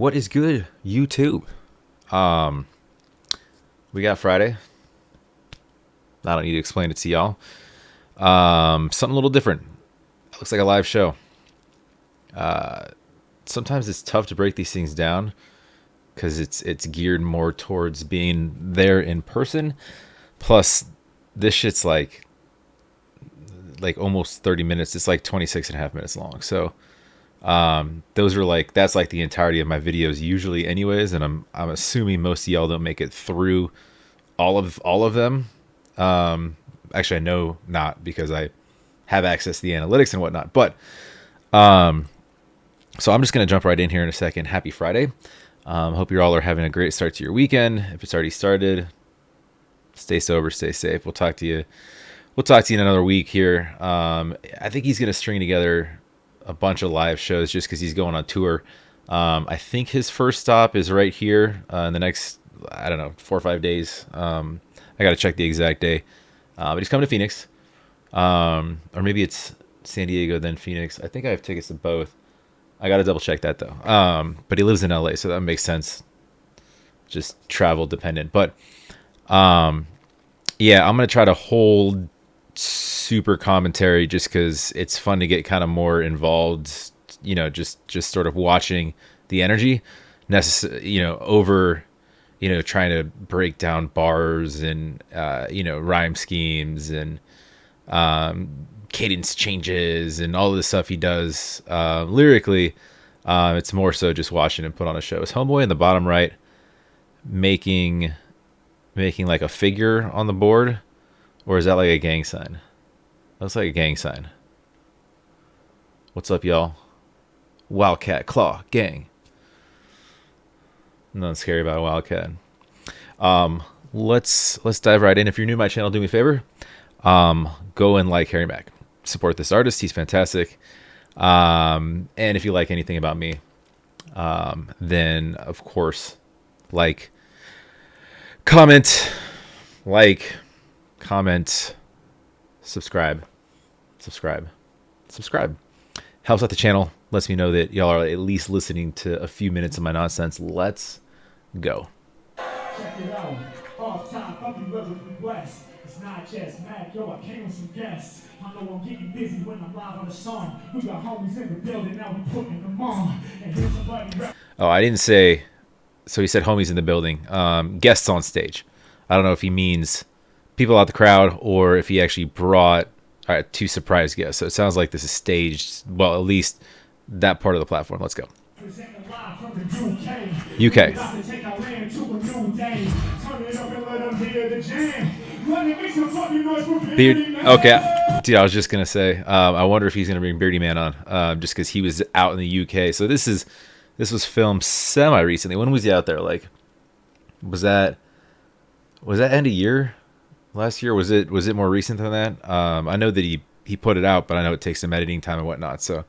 What is good, YouTube? Um, we got Friday. I don't need to explain it to y'all. Something a little different. Looks like a live show. Sometimes it's tough to break these things down because it's geared more towards being there in person. Plus, this shit's like almost 30 minutes. It's like 26 and a half minutes long. So those are that's like the entirety of my videos usually anyways, and I'm assuming most of y'all don't make it through all of them. Actually, I know not, because I have access to the analytics and whatnot. But so I'm just gonna jump right in here in a second. Happy Friday. Hope you all are having a great start to your weekend. If it's already started, stay sober, stay safe. We'll talk to you in another week here. I think he's gonna string together a bunch of live shows just because he's going on tour. I think his first stop is right here in the next, I don't know, 4 or 5 days. I got to check the exact day. But he's coming to Phoenix. Or maybe it's San Diego, then Phoenix. I think I have tickets to both. I got to double check that, though. But he lives in LA, so that makes sense. Just travel dependent. But yeah, I'm going to try to hold super commentary just because it's fun to get kind of more involved, just sort of watching the energy over trying to break down bars and rhyme schemes and cadence changes and all of the stuff he does lyrically. It's more so just watching him put on a show. Is homeboy in the bottom right making like a figure on the board? Or is that like a gang sign? Looks like a gang sign. What's up, y'all? Wildcat Claw Gang. Nothing scary about a wildcat. Let's dive right in. If you're new to my channel, do me a favor. Go and like Harry Mack. Support this artist. He's fantastic. And if you like anything about me, then of course, comment, subscribe. Helps out the channel. Lets me know that y'all are at least listening to a few minutes of my nonsense. Let's go. Check it out. Off top, I'll be loving the West. It's not just Mack, yo, I came with some guests. I know I'm getting busy when I'm live on the song. We got homies in the building, now we putting them on. And here's somebody rap. Oh, I didn't say. So he said homies in the building. Guests on stage. I don't know if he means people out the crowd or if he actually brought two surprise guests. So it sounds like this is staged. Well, at least that part of the platform. Let's go. Presenting live from the UK. UK. About to take our land to a new day. Turn it up and let them hear the jam. Let me make some fucking noise for Beardy Man. Okay, dude, I was just gonna say. I wonder if he's gonna bring Beardy Man on, just because he was out in the UK. So this was filmed semi recently. When was he out there? Like, was that end of year? Last year? Was it more recent than that? I know that he put it out, but I know it takes some editing time and whatnot. So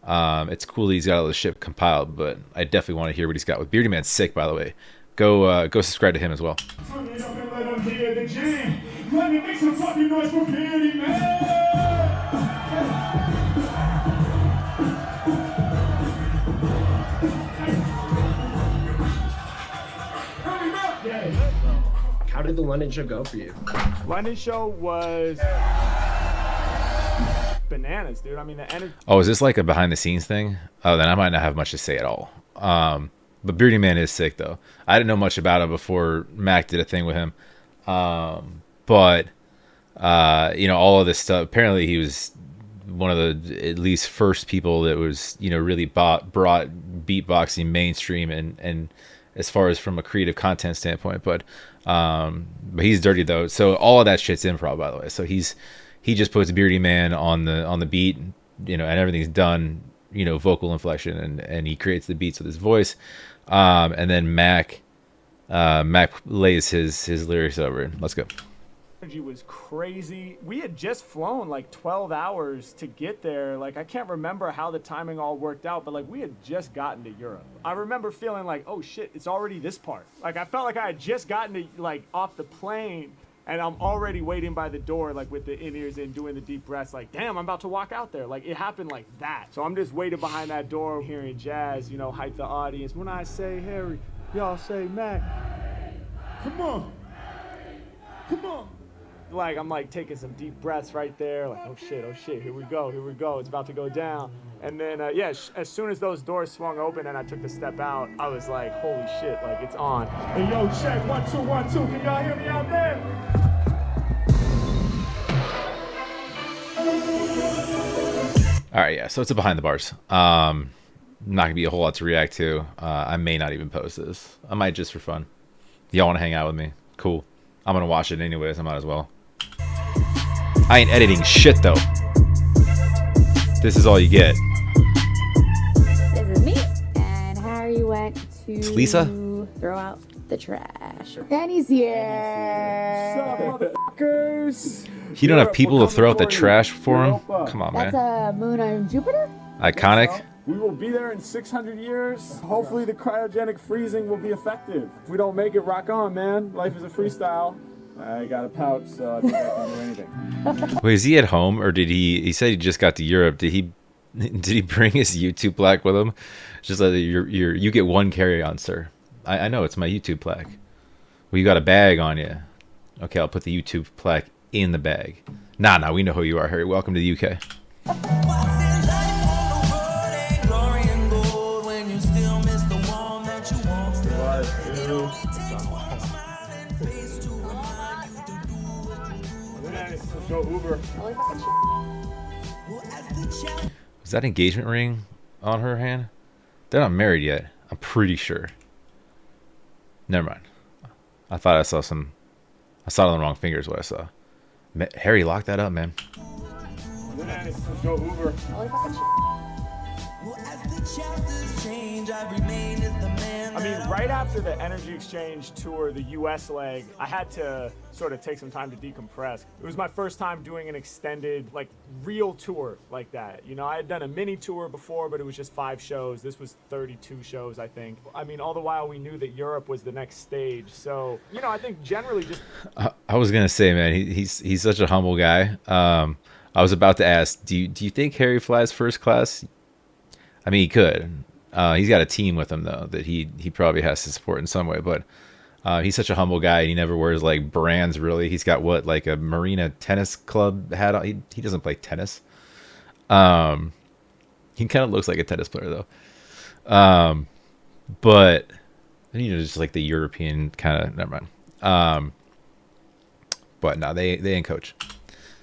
it's cool that he's got all this shit compiled, but I definitely want to hear what he's got with Beardy Man's sick, by the way. Go subscribe to him as well. Turn it up and let them hear the jam. Let me make some fucking noise for Beardy Man. How did the London show go for you? London show was bananas, dude. I mean, the energy. Oh, is this like a behind the scenes thing? Oh, then I might not have much to say at all. But Beardy Man is sick, though. I didn't know much about him before Mack did a thing with him. But all of this stuff. Apparently, he was one of the at least first people that was really brought beatboxing mainstream and as far as from a creative content standpoint. But he's dirty though. So all of that shit's improv, by the way. So he just puts Beardy Man on the beat, and everything's done, vocal inflection, and he creates the beats with his voice. And then Mack lays his lyrics over it. Let's go. Energy was crazy. We had just flown like 12 hours to get there. Like, I can't remember how the timing all worked out, but like we had just gotten to Europe. I remember feeling like, oh shit, it's already this part. Like I felt like I had just gotten to off the plane And I'm already waiting by the door, like with the in-ears in, doing the deep breaths, like, damn, I'm about to walk out there. Like, it happened like that. So I'm just waiting behind that door, hearing Jazz, you know, hype the audience. When I say Harry, y'all say Mack. Come on. Come on. Like, I'm like taking some deep breaths right there. Like, oh shit, here we go. It's about to go down. And then, yeah, as soon as those doors swung open and I took the step out, I was like, holy shit, like, it's on. Hey, yo, check, 1, 2, 1, 2. Can y'all hear me out there? All right, yeah. So it's a behind the bars. Not gonna be a whole lot to react to. I may not even post this. I might just for fun. Y'all want to hang out with me? Cool. I'm gonna watch it anyways. I might as well. I ain't editing shit though. This is all you get. This is me, and Harry went to Lisa? throw out the trash. And he's here. Motherfuckers! You don't have people to throw out the trash for him? Come on, That's man. a moon on Jupiter? Iconic. We will be there in 600 years. Hopefully the cryogenic freezing will be effective. If we don't make it, rock on, man. Life is a freestyle. I got a pouch, so I think I can do anything. Wait, is he at home or did he said he just got to Europe. Did he bring his YouTube plaque with him? Just like you get one carry-on, sir. I know it's my YouTube plaque. Well, you got a bag on you. Okay, I'll put the YouTube plaque in the bag. Nah, we know who you are, Harry. Welcome to the UK. Go Uber. Is that engagement ring on her hand? They're not married yet. I'm pretty sure. Never mind. I thought I saw some. I saw it on the wrong finger is what I saw. Harry, lock that up, man. Go Uber. I mean, right after the Energy Exchange tour, the US leg, I had to sort of take some time to decompress. It was my first time doing an extended, like, real tour like that. You know, I had done a mini tour before, but it was just 5 shows. This was 32 shows, I think. I mean, all the while we knew that Europe was the next stage. So, you know, I think generally just... I was gonna say, man, he's such a humble guy. I was about to ask, do you think Harry flies first class? I mean, he could. He's got a team with him though that he probably has to support in some way. But he's such a humble guy. And he never wears like brands really. He's got what, like a Marina Tennis Club hat on. He doesn't play tennis. He kind of looks like a tennis player though. But you know, just like the European kind of. Never mind. But no, they ain't coach.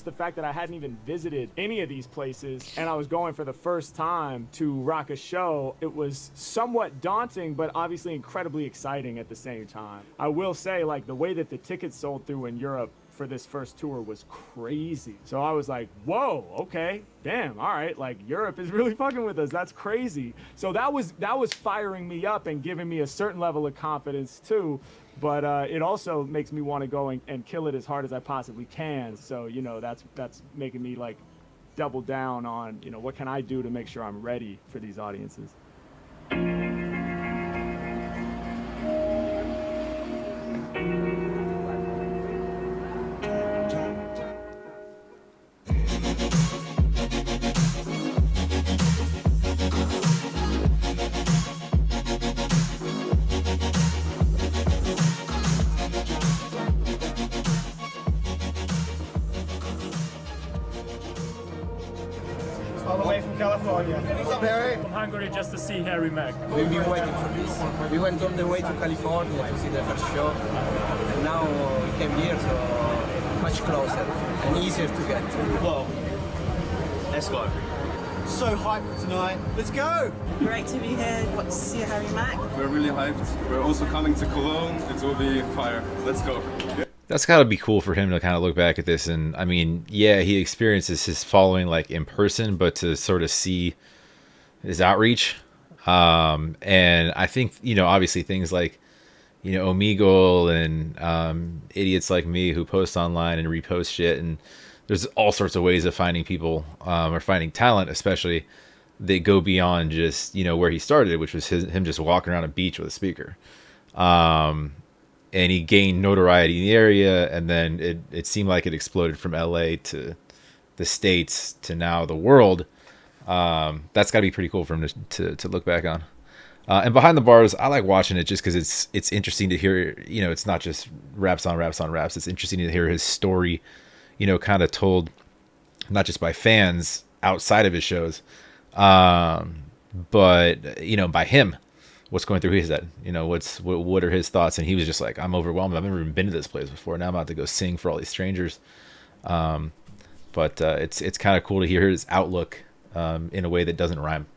The fact that I hadn't even visited any of these places and I was going for the first time to rock a show, it was somewhat daunting, but obviously incredibly exciting at the same time. I will say, like, the way that the tickets sold through in Europe for this first tour was crazy. So I was like, whoa, okay, damn, all right, like Europe is really fucking with us. That's crazy. So that was firing me up and giving me a certain level of confidence too. But it also makes me want to go and kill it as hard as I possibly can. So, you know, that's making me like double down on, you know, what can I do to make sure I'm ready for these audiences. All the way from California. What's up, Harry? From Hungary just to see Harry Mack. We've been waiting for this. We went all the way to California to see the first show, and now we came here, so much closer and easier to get to. Well, let's go. So hyped for tonight. Let's go! Great to be here. What to see Harry Mack. We're really hyped. We're also coming to Cologne. It will be fire. Let's go. That's got to be cool for him to kind of look back at this. And I mean, yeah, he experiences his following like in person, but to sort of see his outreach. And I think, you know, obviously things like, you know, Omegle and idiots like me who post online and repost shit. And there's all sorts of ways of finding people or finding talent, especially that go beyond just, you know, where he started, which was him just walking around a beach with a speaker. and he gained notoriety in the area, and then it seemed like it exploded from LA to the States to now the world. That's got to be pretty cool for him to look back on. And Behind the Bars, I like watching it just because it's interesting to hear. You know, it's not just raps on raps on raps. It's interesting to hear his story, you know, kind of told not just by fans outside of his shows, but you know, by him. What's going through his head? You know, what are his thoughts? And he was just like, I'm overwhelmed. I've never even been to this place before. Now I'm about to go sing for all these strangers. But it's kind of cool to hear his outlook in a way that doesn't rhyme.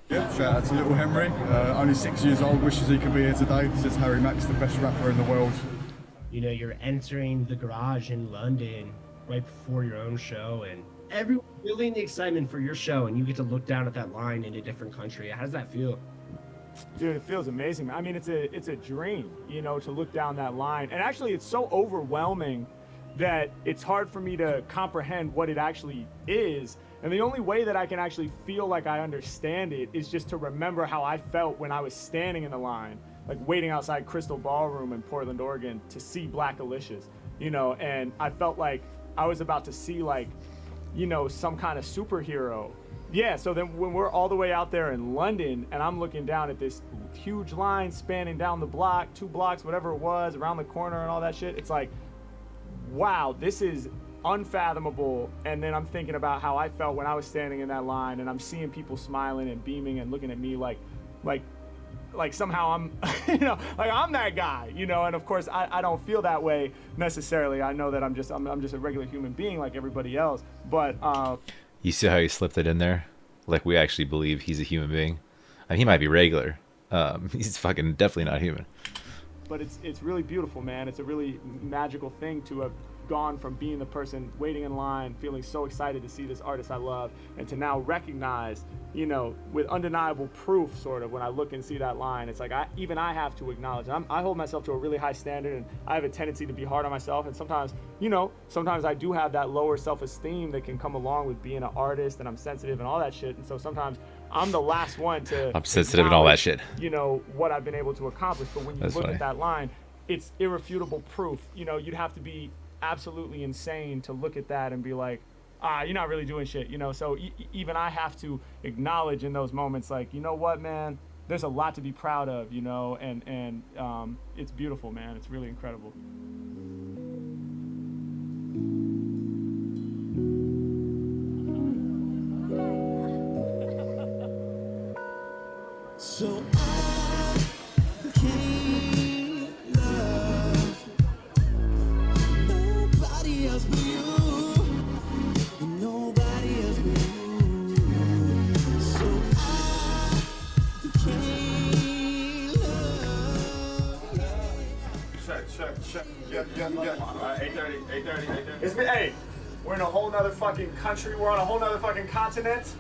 Yeah, shout out to little Henry. Only 6 years old, wishes he could be here today. Says Harry Mack's the best rapper in the world. You know, you're entering the garage in London right before your own show, and everyone's feeling the excitement for your show, and you get to look down at that line in a different country. How does that feel? Dude, it feels amazing. I mean, it's a dream, you know, to look down that line. And actually, it's so overwhelming that it's hard for me to comprehend what it actually is. And the only way that I can actually feel like I understand it is just to remember how I felt when I was standing in the line, like waiting outside Crystal Ballroom in Portland, Oregon, to see Black Alicious, you know, and I felt like I was about to see, like, you know, some kind of superhero. Yeah, so then when we're all the way out there in London and I'm looking down at this huge line spanning down the block, 2 blocks, whatever it was, around the corner and all that shit, it's like, wow, this is unfathomable. And then I'm thinking about how I felt when I was standing in that line, and I'm seeing people smiling and beaming and looking at me like somehow I'm, you know, like I'm that guy, you know. And of course, I don't feel that way necessarily. I know that I'm just a regular human being like everybody else. But you see how he slipped it in there? Like we actually believe he's a human being. I mean, he might be regular. He's fucking definitely not human. But it's really beautiful, man. It's a really magical thing to have gone from being the person waiting in line, feeling so excited to see this artist I love, and to now recognize, you know, with undeniable proof, sort of, when I look and see that line, it's like I have to acknowledge. I hold myself to a really high standard, and I have a tendency to be hard on myself, and sometimes, you know, sometimes I do have that lower self-esteem that can come along with being an artist, and I'm sensitive and all that shit, and so sometimes I'm the last one to I'm sensitive and all that shit. You know, what I've been able to accomplish, but when you That's look funny. at that line, it's irrefutable proof. You know, you'd have to be absolutely insane to look at that and be like, you're not really doing shit, you know. So even I have to acknowledge in those moments, like, you know what, man, there's a lot to be proud of, you know, and it's beautiful, man. It's really incredible. So I can't love nobody else but you, and nobody else but you. So I can't love. Check. Yeah. 8:30. It's me. Hey, we're in a whole nother fucking country. We're on a whole nother fucking continent.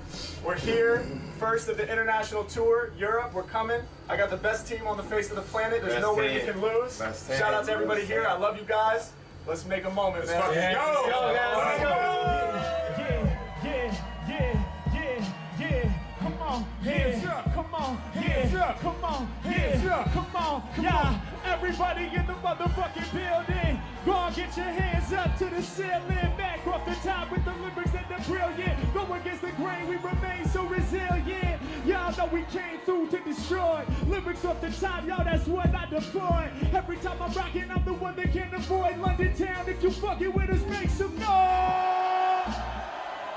We're here, first of the international tour, Europe. We're coming. I got the best team on the face of the planet. There's no way we can lose. Shout out to everybody here. I love you guys. Let's make a moment, man. Let's go, guys. Let's go. Yeah. Come on, hands up. Come on, hands up. Come on, hands up. Come on, yeah. Everybody in the motherfucking building, go on, get your hands up to the ceiling. Back off the top with the lyrics and the brilliant. Go against the grain, we remain so resilient. Y'all know we came through to destroy. Lyrics off the top, y'all, that's what I deploy. Every time I'm rocking, I'm the one that can't avoid London town. If you fucking with us, make some noise.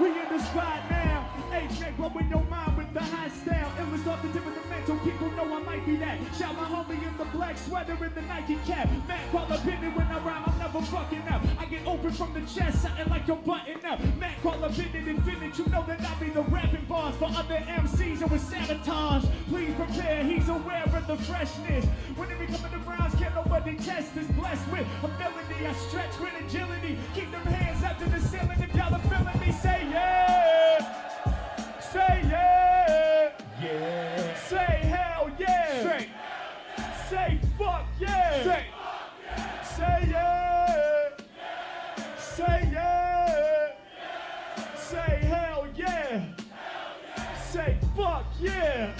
We in the spot now. H-Mack blowing your mind with the high style. Illness off the tip of the mental. People know I might be that. Shout my homie in the black sweater and the Nike cap. Mack while I'm pinning when I rhyme, I'm never fucking up. I get open from the chest, something like you're button up. Mack while I'm pinning infinite. You know that I be the rapping boss for other MCs and with sabotage. Please prepare, he's aware of the freshness. When it become the Browns, can't nobody test this. Blessed with ability, I stretch with agility. Keep them hands up to the ceiling if y'all are feeling me. Say yeah. Say yeah. Yeah. Say hell yeah. Say fuck yeah. Say yeah. Say yeah. Say hell yeah. Say fuck yeah.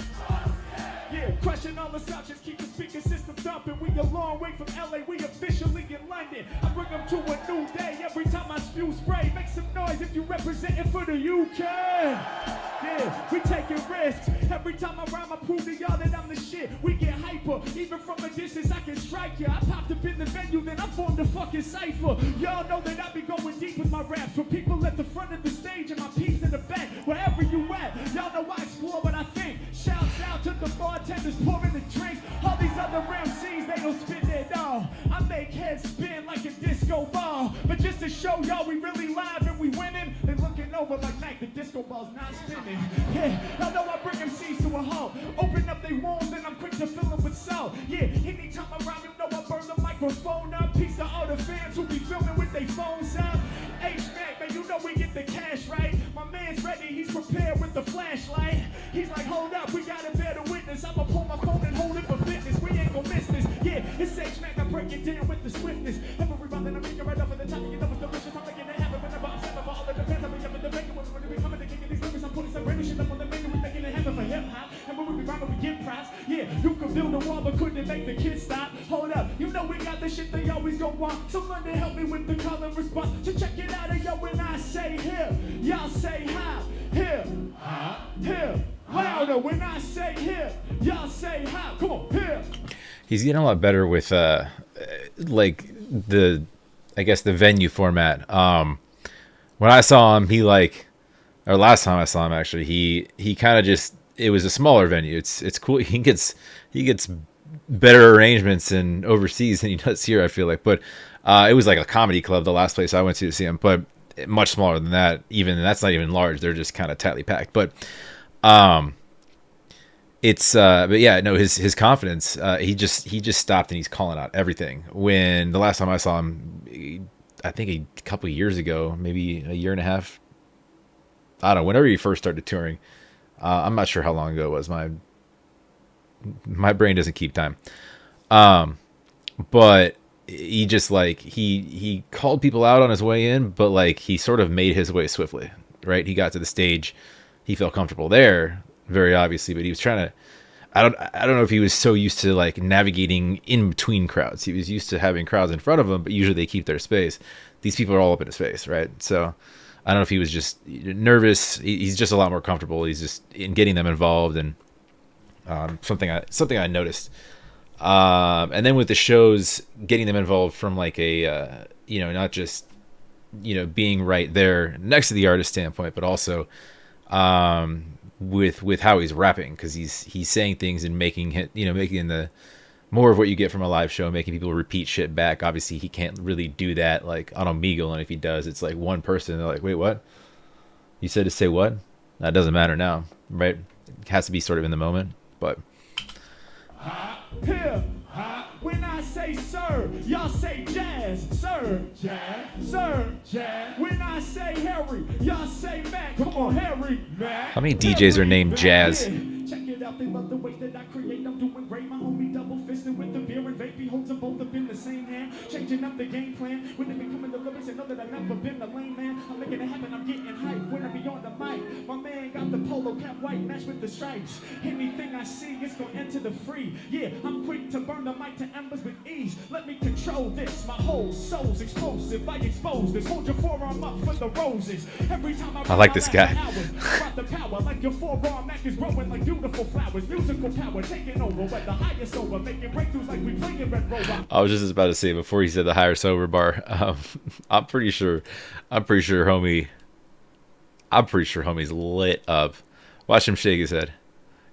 Yeah, crushing all assumptions, keep the speaker system thumping. We a long way from LA, we officially in London. I bring them to a new day every time I spew spray. Make some noise if you representing for the UK. Yeah, we taking risks. Every time I rhyme, I prove to y'all that I'm the shit. We get hyper, even from a distance I can strike ya. I popped up in the venue, then I formed a fucking cipher. Y'all know that I be going deep with my raps. For people at the front of the stage and my peeps in the back. Wherever you at, y'all know I explore what I think. Shouts out to the bartenders pouring the drinks. All these other MCs, they don't spit it all. I make heads spin like a disco ball. But just to show y'all we really live and we winning, they looking over like Mack, the disco ball's not spinning. Yeah, y'all know I bring MCs to a halt. Open up they wounds and I'm quick to fill them with salt. Yeah, anytime I rhyme, you know I burn the microphone up. Peace to all the fans who be filming with their phones up. H-Mack, man, you know we get the cash right. My man's ready, he's prepared with the flashlight. He's like, hold up, we gotta bear the witness. I'ma pull my phone and hold it for fitness. We ain't gon' miss this. Yeah, it's H-Mack, I break it down with the swiftness. Every rhyme that I make it right off of the top, you know it's delicious. I'm making it happen whenever I'm stepping for all the defense. I'm up in the venue when we be coming to kicking these lyrics. I'm putting some random shit up on the menu. We making it happen for hip-hop. And when we be rhyming, we get props. Yeah, you could build a wall, but couldn't make the kids stop. Hold up, you know we got the shit they always gon' want. So London help me with the call and response. So check it out, and yo, when I say here, y'all say how. Here, here. Louder when I say here, y'all say how. Come on, here. He's getting a lot better with like the, I guess, the venue format. When I saw him, he like, or last time I saw him actually, he kind of just, it was a smaller venue. It's cool. He gets better arrangements in overseas than he does here, I feel like. But it was like a comedy club, the last place I went to see him, but much smaller than that. Even that's not even large. They're just kind of tightly packed. But it's but yeah, no, his confidence. He just stopped and he's calling out everything. When the last time I saw him, I think a couple of years ago, maybe a year and a half. I don't know. Whenever he first started touring, I'm not sure how long ago it was. My brain doesn't keep time. But he just like he called people out on his way in, but like he sort of made his way swiftly, right? He got to the stage, he felt comfortable there, very obviously, but he was trying to, I don't know if he was so used to like navigating in between crowds. He was used to having crowds in front of him, but usually they keep their space. These people are all up in his face, right? So I don't know if he was just nervous. He's just a lot more comfortable. He's just in getting them involved, and something I noticed. And then with the shows, getting them involved from like a not just being right there next to the artist standpoint, but also with how he's rapping, because he's saying things and making the more of what you get from a live show, making people repeat shit back. Obviously, he can't really do that like on Omegle, and if he does, it's like one person. And they're like, wait, what? You said to say what? That doesn't matter now, right? It has to be sort of in the moment, but. Here, when I say sir, y'all say jazz, sir, jazz, sir, jazz. When I say Harry, y'all say Mack. Come on, Harry, Mack. How many DJs are named Jazz? Check it out, they love the way that I create. I'm doing great, my homie double fisted with the beer and vape. He holds them both up in the same hand, changing up the game plan. When they be coming to lyrics, and know that I've never been the lame man. I'm making it happen, I'm getting hype when I be on the mic. My man got the polo cap white matched with the stripes. Anything I see is gonna enter the free. Yeah, I'm quick to burn the mic to embers with ease. Let me control this, my whole soul's explosive. I expose this, hold your forearm up for the roses. Every time I like this guy. the power, like your forearm, Mack is growing like beautiful flowers. Musical power taking over, with the highest over, making breakthroughs like we playing Red Rover. I was just about to say before he said the higher sober bar. I'm pretty sure homie's lit up. Watch him shake his head.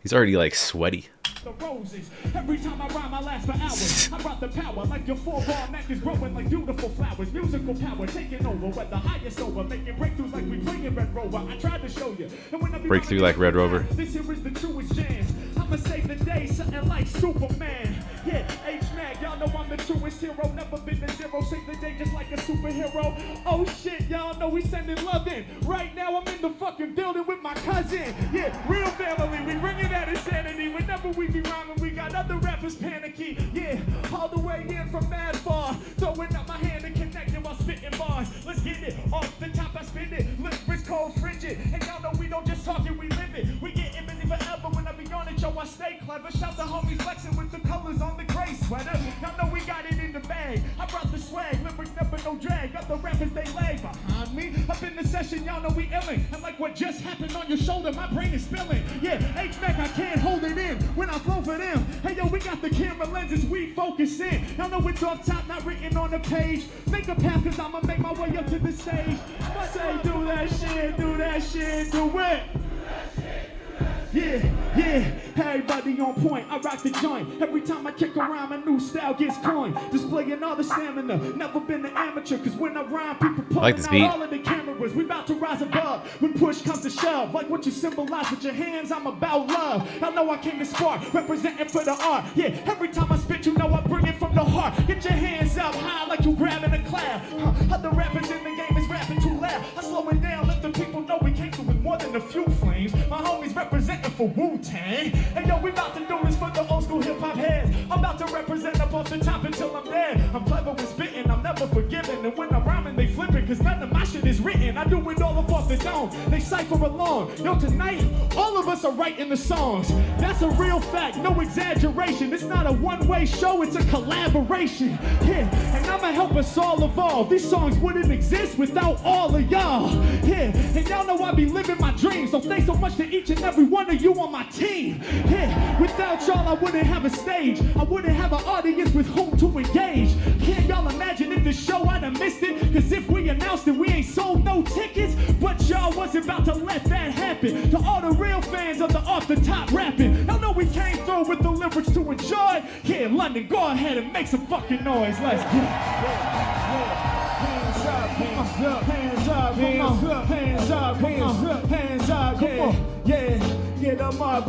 He's already like sweaty. The roses. Every time I rhyme, I last for hours. I brought the power, like your forearm, Mack is growing like beautiful flowers. Musical power taking over, with the highest over, making breakthroughs like we playing Red Rover. I tried to show you. And when I breakthrough like Red Rover. This here is the truest chance. I'ma save the day, something like Superman. Yeah, H-Mack, y'all know I'm the truest hero. Never been to zero, save the day just like a superhero. Oh shit, y'all know we sending love in. Right now I'm in the fucking building with my cousin. Yeah, real family, we bringing that insanity. Whenever we be rhyming, we got other rappers panicky. Yeah, all the way in from mad far. Throwing up my hand and connecting while spitting bars. Let's get it, off the top I spit it. Lyrics cold frigid, and y'all know we don't just talk it, we live it. We getting busy forever when I be on it. Yo, I stay clever. Shout the homies flexing with the colors on the gray sweater. Y'all know we got it in the bag. I brought the swag, lyrics never no drag. Got the rappers they lag behind me. Up in the session, y'all know we illin'. And like what just happened on your shoulder, my brain is spilling. Yeah, H-Mack, I can't hold it in when I flow for them. Hey yo, we got the camera lenses, we focus in. Y'all know it's off top, not written on the page. Make a path, cause I'ma make my way up to the stage. I say, do that shit, do that shit, do it. Yeah, yeah, everybody on point, I rock the joint. Every time I kick around, a new style gets coined. Displaying all the stamina, never been an amateur. Cause when I rhyme, people pulling out all of the cameras. We about to rise above, when push comes to shove. Like what you symbolize with your hands, I'm about love. I know I came to spark, representing for the art. Yeah, every time I spit, you know I bring it from the heart. Get your hands up high like you grabbing a clap. Other rappers in the game is rapping too loud. I slow it down, let the people know we came through with more than a few flames. My homies representing for Wu-Tang. And yo, we about to do this for the old school hip-hop heads. I'm about to represent up off the top until I'm dead. I'm clever with spitting, I'm never forgiven. And when I'm rhyming, they flipping, cause none of my shit is written. I do it all up off the dome, they cipher along. Yo, tonight, all of us are writing the songs. That's a real fact, no exaggeration. It's not a one-way show, it's a collaboration. Yeah, and I'ma help us all evolve. These songs wouldn't exist without all of y'all. Yeah, and y'all know I be living my dreams. So thanks so much to each and every one of you on my team. Yeah, without y'all I wouldn't have a stage. I wouldn't have an audience with whom to engage. Can't y'all imagine if the show I'd have missed it? Cause if we announced it, we ain't sold no tickets. But y'all wasn't about to let that happen. To all the real fans of the off the top rapping, y'all know we came through with the lyrics to enjoy. Yeah, London, go ahead and make some fucking noise. Let's go. Hands up, hands up, hands up, hands up, hands up, hands up, hands up, yeah. Get them up,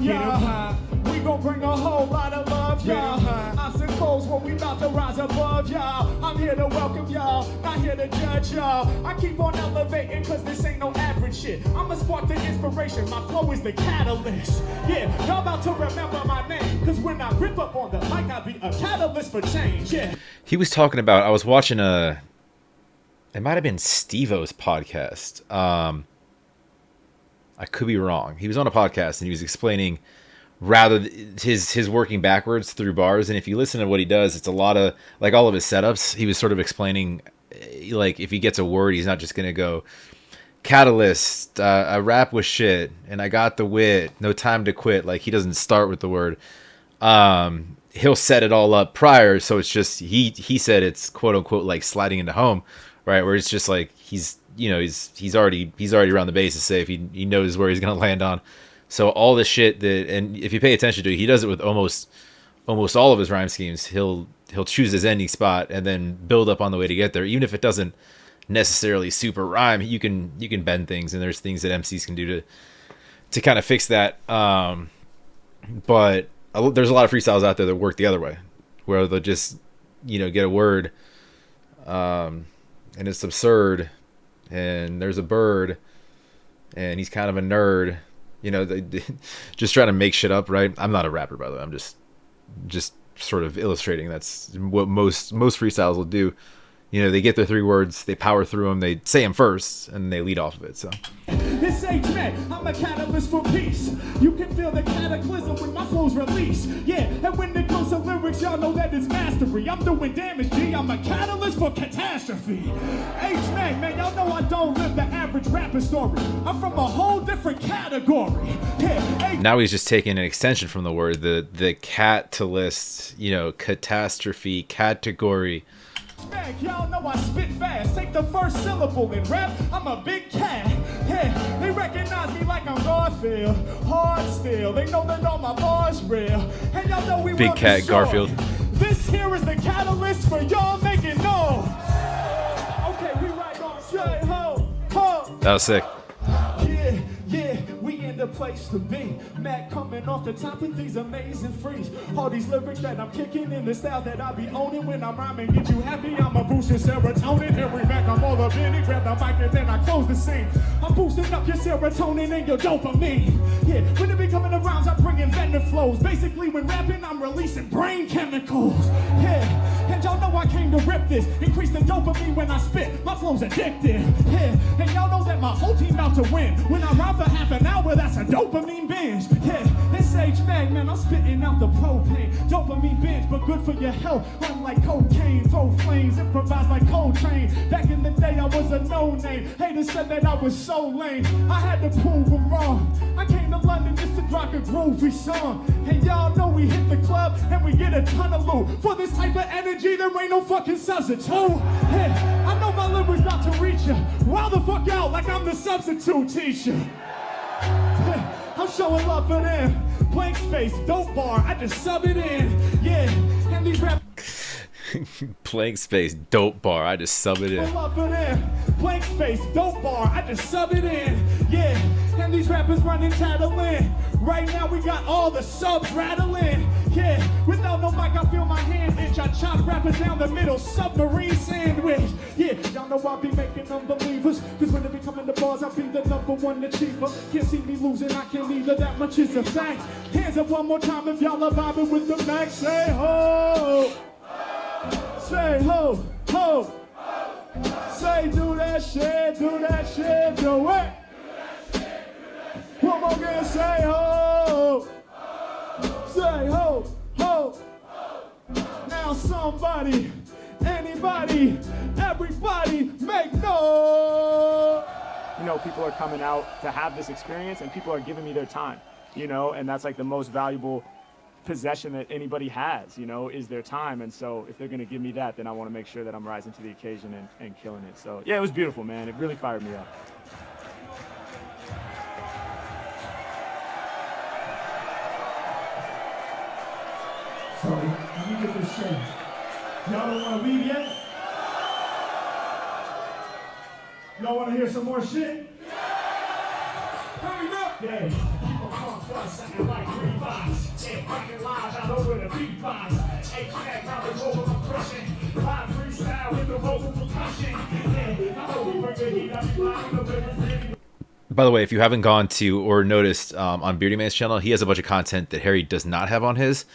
y'all. We gon' bring a whole lot of love, y'all. Obstacles when we about to rise above, y'all. I'm here to welcome y'all, not here to judge y'all. I keep on elevating cause this ain't no average shit. I'ma spark the inspiration, my flow is the catalyst. Yeah, y'all about to remember my name. Cause when I rip up on the mic, I be a catalyst for change, yeah. He was talking about, I was watching it might have been Steve-O's podcast. I could be wrong. He was on a podcast and he was explaining rather his working backwards through bars. And if you listen to what he does, it's a lot of like all of his setups. He was sort of explaining like if he gets a word, he's not just going to go catalyst, I rap with shit and I got the wit, no time to quit. Like he doesn't start with the word. He'll set it all up prior. So it's just, he said it's quote unquote like sliding into home, right? Where it's just like, he's already around the bases safe. He knows where he's going to land on. So all the shit that, and if you pay attention to it, he does it with almost all of his rhyme schemes. He'll choose his ending spot and then build up on the way to get there. Even if it doesn't necessarily super rhyme, you can bend things, and there's things that MCs can do to kind of fix that. But there's a lot of freestyles out there that work the other way, where they'll just, get a word, and it's absurd, and there's a bird, and he's kind of a nerd. They just trying to make shit up, right? I'm not a rapper, by the way. I'm just sort of illustrating. That's what most freestyles will do. They get their 3 words, they power through them, they say them first, and they lead off of it. So this ain't Mack, I'm a catalyst for peace. You can feel the cataclysm when my flows release. Yeah, and when it comes to lyrics, y'all know that it's mastery. I'm doing damage, G. I'm a catalyst for catastrophe. H-Mack, man, y'all know I don't live the average rapper story. I'm from a whole different category. Yeah, now he's just taking an extension from the word, the catalyst, catastrophe, category. Y'all know I spit fast. Take the first syllable in rap. I'm a big cat. Yeah, they recognize me like I'm Garfield. Hard still. They know that all my bars real. And y'all know we big cat Garfield. This here is the catalyst for y'all making noise. Okay, we right on. Say ho, ho. That was sick. Yeah, we in the place to be. Mack coming off the top with these amazing frees. All these lyrics that I'm kicking in the style that I be owning. When I'm rhyming, get you happy, I'm a boosting serotonin. Every Mack, I'm all up in it. Grab the mic and then I close the scene. I'm boosting up your serotonin and your dopamine. Yeah, when it be coming to rhymes, I'm bringing venom flows. Basically, when rapping, I'm releasing brain chemicals. Yeah, and y'all know I came to rip this. Increase the dopamine when I spit. My flow's addictive. Yeah, and y'all know that my whole team about to win. When I rhyme for half an hour, that's a dopamine binge. Yeah, it's Mack, man, I'm spitting out the propane. Dopamine binge, but good for your health. Unlike cocaine, throw flames, improvise like Coltrane. Back in the day, I was a no-name. Haters said that I was so lame. I had to prove them wrong. I came to London just to drop a groovy song. And y'all know we hit the club and we get a ton of loot. For this type of energy, there ain't no fucking substitute. Hey, I know my lyrics about to reach ya. Wild the fuck out like I'm the substitute teacher. Hey, I'm showing love for them. Blank space, dope bar, I just sub it in. Yeah, and these rap. Blank space, dope bar. I just sub it in. Blank space, dope bar. I just sub it in. Yeah, and these rappers running tattling. Right now we got all the subs rattling. Yeah, without no mic, I feel my hand itch. I chop rappers down the middle, submarine sandwich. Yeah, y'all know I be making unbelievers. Cause when they be coming to bars, I be the #1 achiever. Can't see me losing, I can't either. That much is a fact. Hands up one more time if y'all are vibing with the Mack. Say ho. Say ho, ho. Say do that shit, do it. One more again, say ho. Say ho, ho. Now somebody, anybody, everybody make noise. You know, people are coming out to have this experience and people are giving me their time, you know, and that's like the most valuable possession that anybody has, you know, is their time. And so if they're going to give me that, then I want to make sure that I'm rising to the occasion and killing it. So yeah, it was beautiful, man. It really fired me up. So let me get this straight. Y'all don't want to leave yet? Y'all want to hear some more shit? Hurry up! Yeah. People come first, second like 3 vibes. Yeah, fucking lives all over the beat vibes. H-Mack, now the vocal compression. Live freestyle with the vocal percussion. Yeah, I know we bring the heat, I be live on the rivers. By the way, if you haven't gone to or noticed on Beardy Man's channel, he has a bunch of content that Harry does not have on his.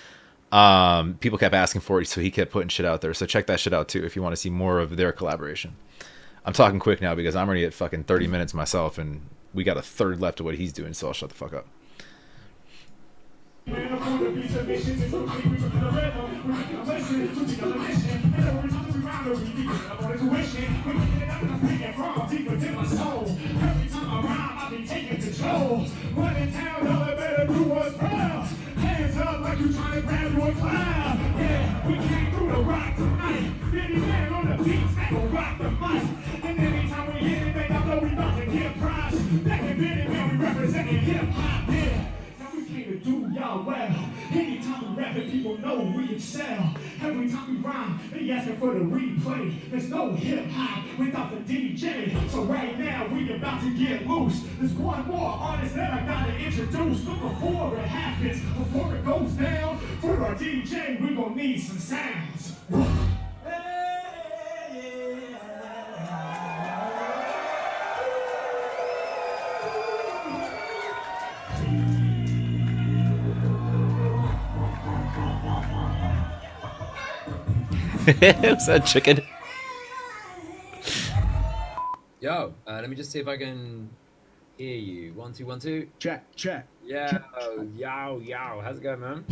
People kept asking for it, so he kept putting shit out there. So check that shit out too if you want to see more of their collaboration. I'm talking quick now because I'm already at fucking 30 minutes myself, and we got a third left of what he's doing, so I'll shut the fuck up. Hands up like you trying to grab your cloud. Yeah, we came through the rock tonight. Beardy Man on the beats that gon' rock the mic. And anytime we hit it, they know we about to get prize. Back in Beardy Man, we representing hip-hop, yeah. Now we came to do y'all well. Anytime we rap it, people know we excel. Every time we rhyme, they asking for the replay. There's no hip-hop without the DJ. So right now, we about to get loose. There's one more artist that I gotta introduce. But before it happens, before it goes down, for our DJ, we gon' need some sounds. Was that chicken? Yo, let me just see if I can hear you. 1 2 1 2. Check. Yeah, yo. How's it going, man?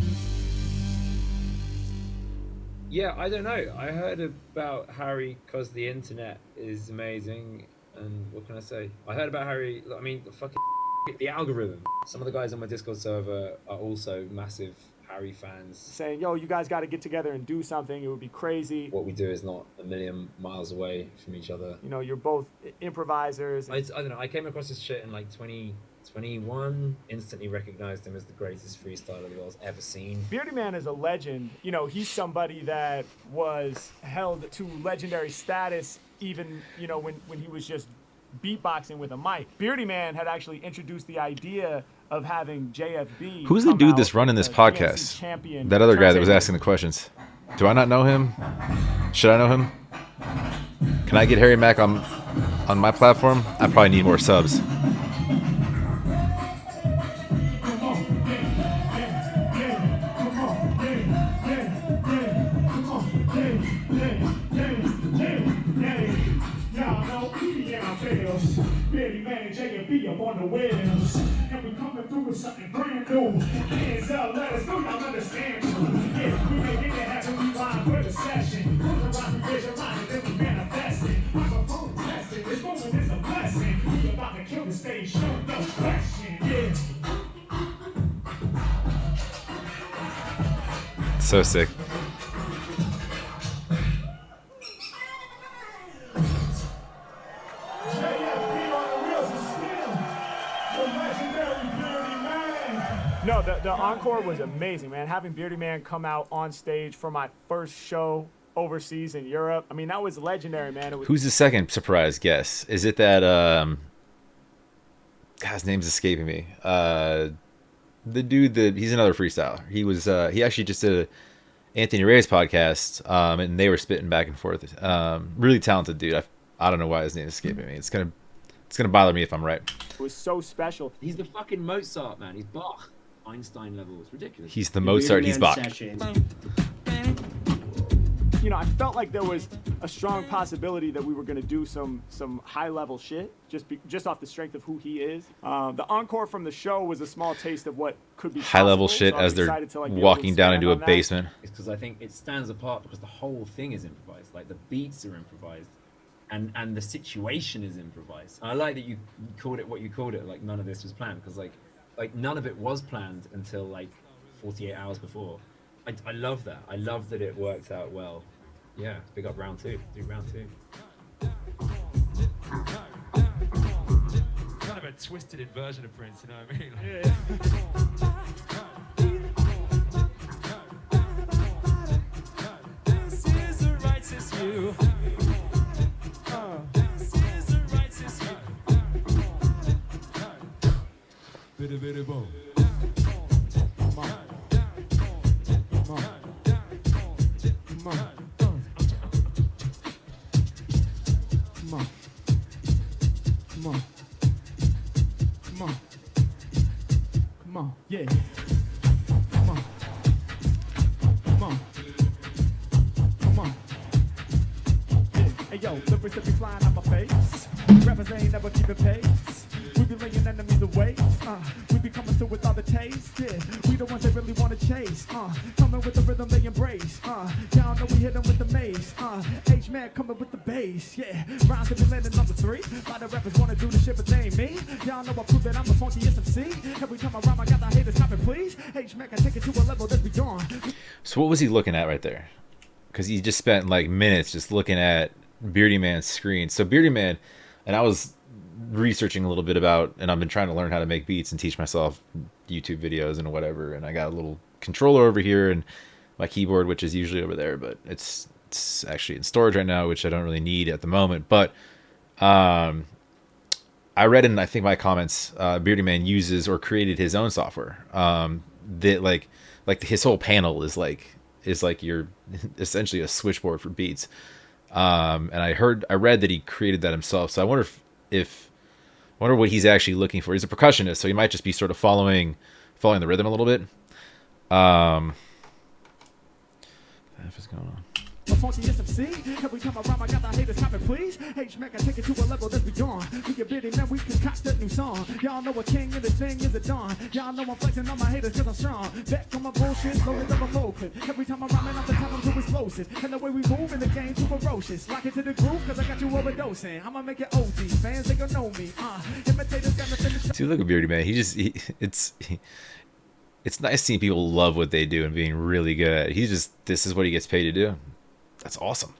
Yeah, I don't know. I heard about Harry because the internet is amazing, and what can I say? I heard about Harry. I mean, the algorithm. Some of the guys on my Discord server are also massive Harry fans. Saying, yo, you guys got to get together and do something. It would be crazy. What we do is not a million miles away from each other. You know, you're both improvisers. I don't know. I came across this shit in like 2021. Instantly recognized him as the greatest freestyler the world's ever seen. Beardy Man is a legend. You know, he's somebody that was held to legendary status even, you know, when he was just beatboxing with a mic. Beardy Man had actually introduced the idea of having JFB. Who's the dude that's running this podcast? That other guy that was asking the questions. Do I not know him? Should I know him? Can I get Harry Mack on my platform? I probably need more subs. Beardy Man and JFB up on the wheels. And we coming through with something brand new. stand true. Yeah, we make it happen, we rhyme for the session. Put the rock, we visualize it, then we manifest it. Microphone testing, this moment is a blessing. We about to kill the stage show, no question, yeah. So sick. No, the encore was amazing, man. Having Beardy Man come out on stage for my first show overseas in Europe. I mean, that was legendary, man. It was. Who's the second surprise guest? Is it that God, his name's escaping me. The dude that he's another freestyler. He was he actually just did a Anthony Ray's podcast, and they were spitting back and forth. Really talented dude. I don't know why his name is escaping me. It's gonna bother me if I'm right. It was so special. He's the fucking Mozart, man. He's Bach. Einstein level. It's ridiculous. He's the Mozart. He's Bach. You know, I felt like there was a strong possibility that we were going to do some high level shit just off the strength of who he is. The encore from the show was a small taste of what could be high level possible, shit so as they're to, like, walking down into a basement. It's because I think it stands apart because the whole thing is improvised. Like the beats are improvised, and the situation is improvised. I like that you called it what you called it. Like none of this was planned because like none of it was planned until like 48 hours before. I love that. I love that it worked out well. Yeah, big up round two. Do round two. Kind of a twisted version of Prince, you know what I mean? This is the righteous you. This is the righteous you. Bitty bitty boom. Yeah. Come on. Come on. Come on. Yeah. Hey yo, lyrics that be flying out my face. Rappers ain't never keeping pace. We be laying enemies away. We be coming through with all the taste. Yeah. We the ones that really wanna chase. Coming with the rhythm they embrace. Y'all know we hit them with the mace. H-Man coming with the bass. Yeah. Rhymes that be landing on the 3. A lot of rappers wanna do the shit, but they ain't me. Y'all know I prove that I'm the funkiest MC. Every time I rhyme, I got the haters stopping, please. H-Man can take it to a level that's beyond. So what was he looking at right there? Because he just spent like minutes just looking at Beardy Man's screen. So Beardy Man, and I was researching a little bit about, and I've been trying to learn how to make beats and teach myself YouTube videos and whatever. And I got a little controller over here and my keyboard, which is usually over there, but it's actually in storage right now, which I don't really need at the moment. But I read in, I think, my comments, Beardy Man uses or created his own software. That like his whole panel is like your essentially a switchboard for beats. And I read that he created that himself. So I wonder what he's actually looking for. He's a percussionist, so he might just be sort of following the rhythm a little bit. What is going on? The funkiest MC. Every time I rhyme, I got the haters stopping, please. H-Man can take it to a level that's beyond. We get bitty, man, we concoct a new song. Y'all know a king and this thing is a dawn. Y'all know I'm flexing on my haters cause I'm strong. Back on my bullshit, lower than a focus. Every time I'm rhyming off the top, I'm too explosive. And the way we move in the game too ferocious. Lock it to the groove cause I got you overdosing. I'ma make it OD. Fans, they gon' know me. Imitators got to finish. Dude, look at Beardy Man. It's nice seeing people love what they do and being really good at it. This is what he gets paid to do. That's awesome.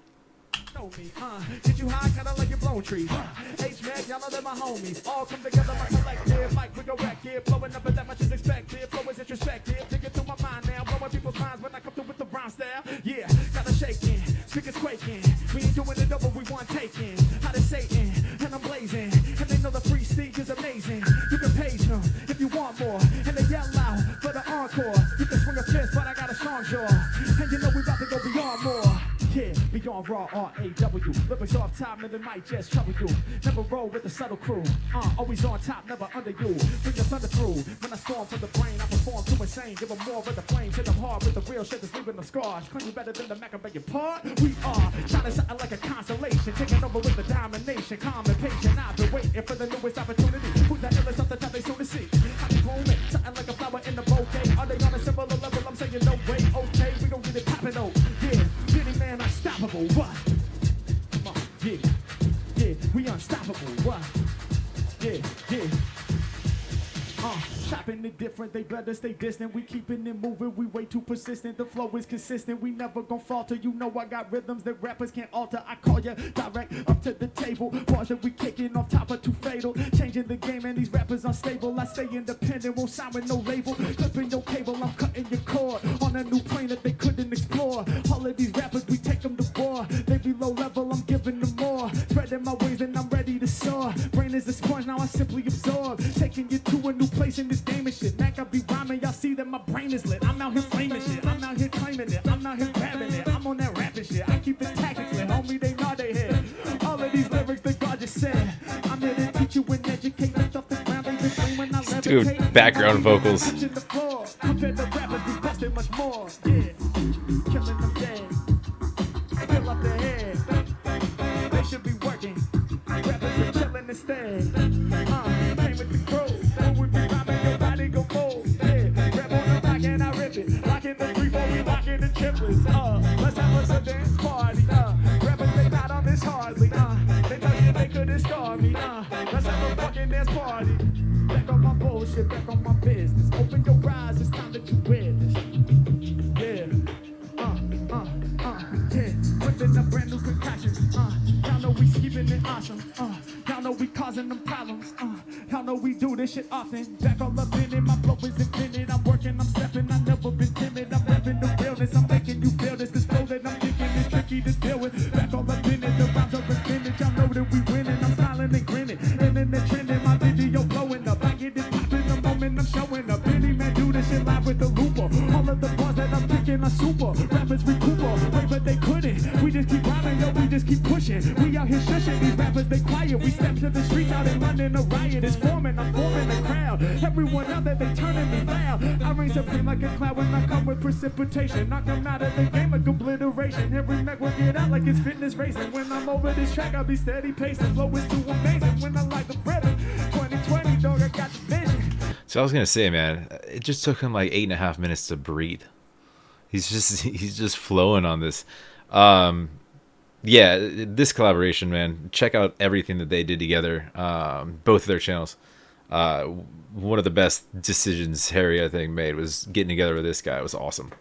Get you high, kinda like your blown trees. H-Man, y'all know they're my homies. All come together, my collective. Like we go wreck here, blowing up, but that much is expected. Flow is introspective. Digging through my mind now, blowing people's minds when I come through with the rhyme style. Yeah, got a shaking, speakers quaking. We ain't doing it over, we want taking. How to Satan, and I'm blazing. And they know the free stage is amazing. You can page them if you want more. And they yell out for the encore. You can swing a fist, but I got a strong jaw. And you know we about to go beyond more. Yeah, beyond raw R-A-W. Lyrics off top, and it might just trouble you. Never roll with a subtle crew. Always on top, never under you. Bring the thunder through. When I storm from the brain, I perform too insane. Give them more with the flames. Hit them hard with the real shit that's leaving them scars. Claim you better than the Mack, I beg your pardon. We are shining something like a constellation. Taking over with the domination. Calm and patient. I've been waiting for the newest opportunity. Who's that illest off the top they soon to see? How they grooming? Something like a flower in the bouquet. Are they on a similar level? I'm saying no way. unstoppable. What? Come on, yeah, yeah, we unstoppable. What? Yeah, yeah. Chopping it different, they better stay distant. We keeping it moving, we way too persistent. The flow is consistent, we never gon' falter. You know I got rhythms that rappers can't alter. I call ya direct up to the table. Bars that we kicking off top are too fatal. Changing the game and these rappers unstable. I stay independent, won't sign with no label. Clipping your cable, I'm cutting your cord. On a new plane that they couldn't explore. All of these rappers, we take them to war. They be low level, I'm giving them more. Spreading my wings and I'm ready to soar. Brain is a sponge, now I simply absorb. Taking you to a new place in this game and shit. Mac, I be rhyming, y'all see that my brain is lit. I'm out here flaming shit, I'm out here claiming it. I'm out here grabbing it, I'm on that rapping shit. I keep the tactics lit, homie, they nod their head. All of these lyrics that God just said. I'm here to teach you and educate. Lift off the ground, they've been flaming, I levitate. Dude, background vocals. Compared to rappers, we busted much more. Yeah, killing them dead. Spill up their head. They should be working. Rappers are chilling instead. Came with the crew. When we be rhyming, your body go move. Yeah, grab on the mic and I rip it. Locking the 3-4, we locking the triplets. Let's have us a dance party. Rappers, they not on this hardly. They tell you they couldn't scar me. Let's have a fucking dance party. Back on my bullshit, back on my business. Open your eyes, it's time that you witness. Yeah. Yeah. Whipping up brand new concoctions. Y'all know we keeping it awesome. Y'all know we causing them problems. Y'all know we do this shit often. Back all up in it, my flow is infinite. I'm working, I'm stepping, I've never been timid. I'm rapping the realness, I'm making you feel this. This flow that I'm thinking is tricky to deal with. Back all up in it, the rhymes are infinite. Y'all know that we winning, I'm smiling and grinning. And then the trending, my video blowing up. I get it popping the moment I'm showing up. Any man do this shit live with the looper. All of the bars that I'm kicking are super. Rappers recuper, wait, but they couldn't. We just keep rhyming, yo, we just keep pushing. We out here shushing, these rappers they quiet. We step to the streets out in London, a riot is forming. I'm forming a crowd. Everyone out there, they turning me loud. I reign supreme like a cloud when I come with precipitation. Knock them out of the game like obliteration. Every Mac will get out like it's fitness racing. When I'm over this track, I'll be steady pacing. Flow is too amazing when I like the rhythm. 2020, dog, I got the vision. So I was gonna say, man, it just took him like 8.5 minutes to breathe. He's just flowing on this. Yeah, this collaboration, man. Check out everything that they did together. Both of their channels. One of the best decisions Harry, I think, made was getting together with this guy. It was awesome.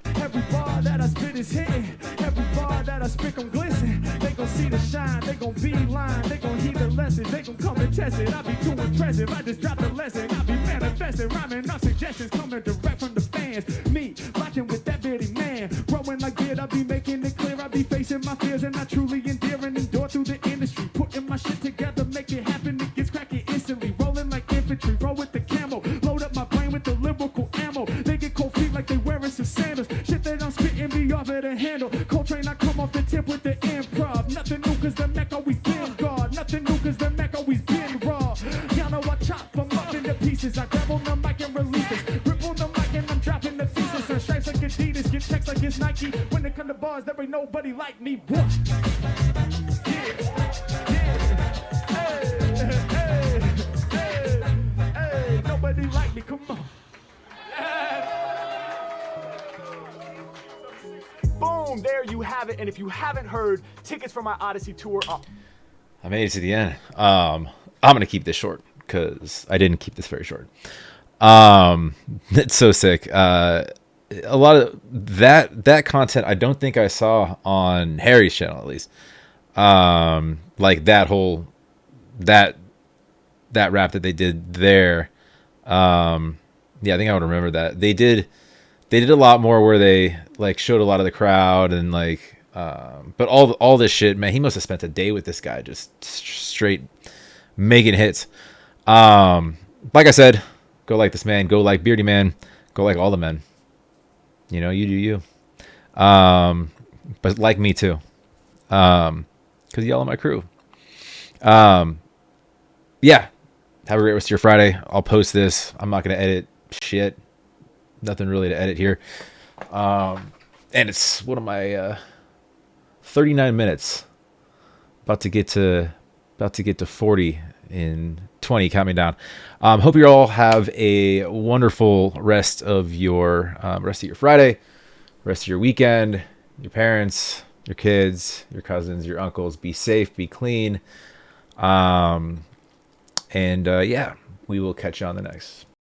Every bar that I spit is hitting. Every bar that I spit gon' glisten. They gon' see the shine. They gon' be line. They gon' heed the lesson. They gon' come and test it. I be too impressive. I just dropped the lesson. I be manifesting, rhyming up suggestions coming direct from the fans. Me rocking with that bitty man. Growing like beard. I be making it clear. I be facing my fears and I truly endure and endure through the industry. Putting my shit together, make it happen. It gets cracking instantly. Rolling like infantry. Roll with the camo. Load up my brain with the lyrical ammo. They get cold feet like they wearing some sandals. Shit that I'm spitting be off of the handle. Coltrane, I come off the tip with the improv. Nothing new cause the Mac always been God. Nothing new cause the Mac always been raw. Y'all know I chop them up into pieces. I grab on the mic and release it. Rip on the mic and I'm dropping the thesis. And stripes like Adidas, get checks like it's Nike. When it come to bars, there ain't nobody like me. What? Yeah, hey, nobody like me, come on. Boom, there you have it. And if you haven't heard, tickets for my Odyssey tour are... I made it to the end. I'm gonna keep this short because I didn't keep this very short. It's so sick. A lot of that content I don't think I saw on Harry's channel, at least. Like that whole that rap that they did there. Yeah, I think I would remember that. They did a lot more where they like showed a lot of the crowd and like but all this shit, man, he must have spent a day with this guy just straight making hits. Like I said, go like this man, go like Beardy Man, go like all the men. You know, you do you. But like me too. Cause y'all are my crew. Yeah. Have a great rest of your Friday. I'll post this. I'm not gonna edit shit. Nothing really to edit here. And it's one of my 39 minutes. About to get to 40 in 20. Count me down. Hope you all have a wonderful rest of your Friday, rest of your weekend. your parents, your kids, your cousins, your uncles. Be safe, be clean. And yeah, we will catch you on the next.